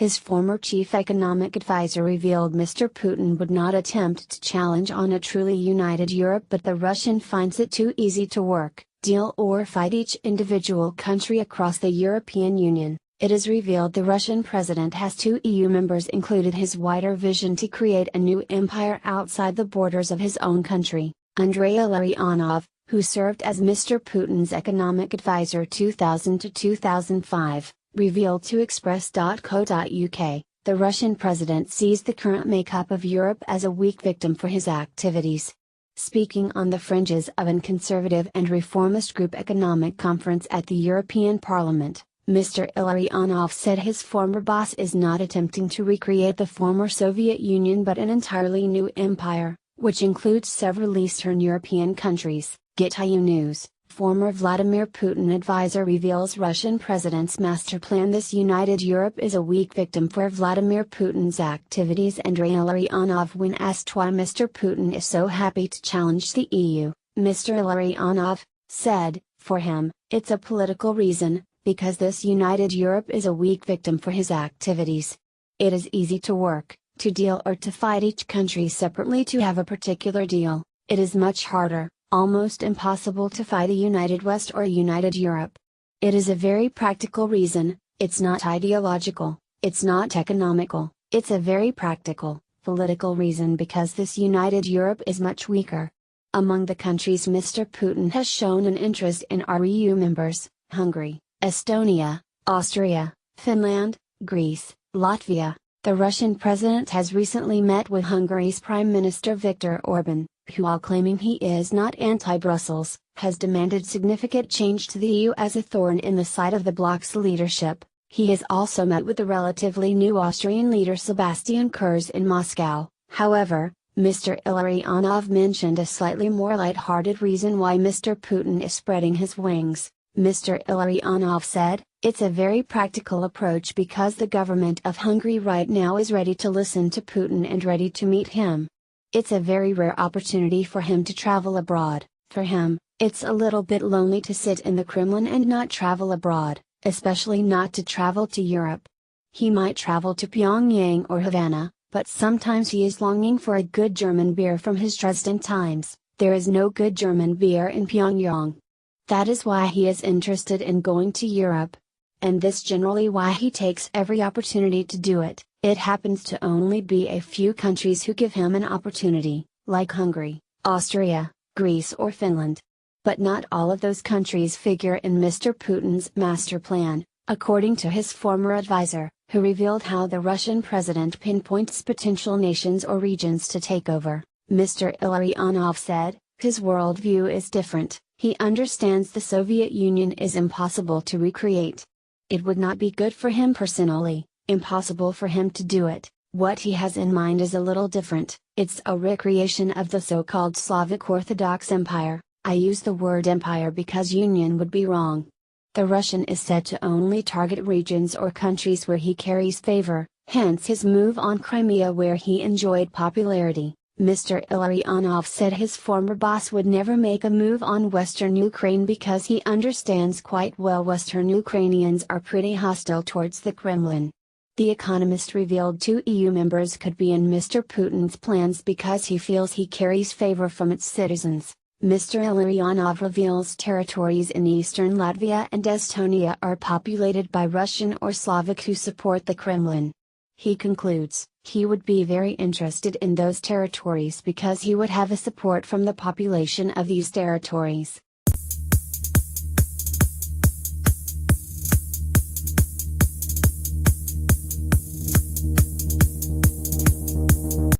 His former chief economic advisor revealed Mr. Putin would not attempt to challenge on a truly united Europe, but the Russian finds it too easy to work, deal or fight each individual country across the European Union. It is revealed the Russian president has two EU members included his wider vision to create a new empire outside the borders of his own country. Andrei Illarionov, who served as Mr. Putin's economic advisor 2000 to 2005, revealed to Express.co.uk, the Russian president sees the current makeup of Europe as a weak victim for his activities. Speaking on the fringes of an conservative and reformist group economic conference at the European Parliament, Mr. Illarionov said his former boss is not attempting to recreate the former Soviet Union but an entirely new empire, which includes several Eastern European countries. Get.ru News. Former Vladimir Putin advisor reveals Russian president's master plan. This united Europe is a weak victim for Vladimir Putin's activities. Andrei Illarionov, when asked why Mr. Putin is so happy to challenge the EU, Mr. Illarionov said, "For him, it's a political reason, because this united Europe is a weak victim for his activities. It is easy to work, to deal or to fight each country separately to have a particular deal. It is much harder, almost impossible to fight a united West or a united Europe. It is a very practical reason, it's not ideological, it's not economical, it's a very practical, political reason because this united Europe is much weaker." Among the countries Mr. Putin has shown an interest in are EU members, Hungary, Estonia, Austria, Finland, Greece, Latvia. The Russian president has recently met with Hungary's Prime Minister Viktor Orban, who, while claiming he is not anti-Brussels, has demanded significant change to the EU as a thorn in the side of the bloc's leadership. He has also met with the relatively new Austrian leader Sebastian Kurz in Moscow. However, Mr. Illarionov mentioned a slightly more light-hearted reason why Mr. Putin is spreading his wings. Mr. Illarionov said, "It's a very practical approach because the government of Hungary right now is ready to listen to Putin and ready to meet him. It's a very rare opportunity for him to travel abroad. For him, it's a little bit lonely to sit in the Kremlin and not travel abroad, especially not to travel to Europe. He might travel to Pyongyang or Havana, but sometimes he is longing for a good German beer from his Dresden times. There is no good German beer in Pyongyang. That is why he is interested in going to Europe. And this generally why he takes every opportunity to do it. It happens to only be a few countries who give him an opportunity, like Hungary, Austria, Greece or Finland. But not all of those countries figure in Mr. Putin's master plan, according to his former advisor, who revealed how the Russian president pinpoints potential nations or regions to take over. Mr. Illarionov said, his worldview is different. He understands the Soviet Union is impossible to recreate. It would not be good for him personally, impossible for him to do it. What he has in mind is a little different. It's a recreation of the so-called Slavic Orthodox Empire. I use the word empire because union would be wrong. The Russian is said to only target regions or countries where he carries favor, hence his move on Crimea where he enjoyed popularity. Mr. Illarionov said his former boss would never make a move on Western Ukraine because he understands quite well Western Ukrainians are pretty hostile towards the Kremlin. The Economist revealed two EU members could be in Mr. Putin's plans because he feels he carries favor from its citizens. Mr. Illarionov reveals territories in eastern Latvia and Estonia are populated by Russian or Slavic who support the Kremlin. He concludes, he would be very interested in those territories because he would have a support from the population of these territories.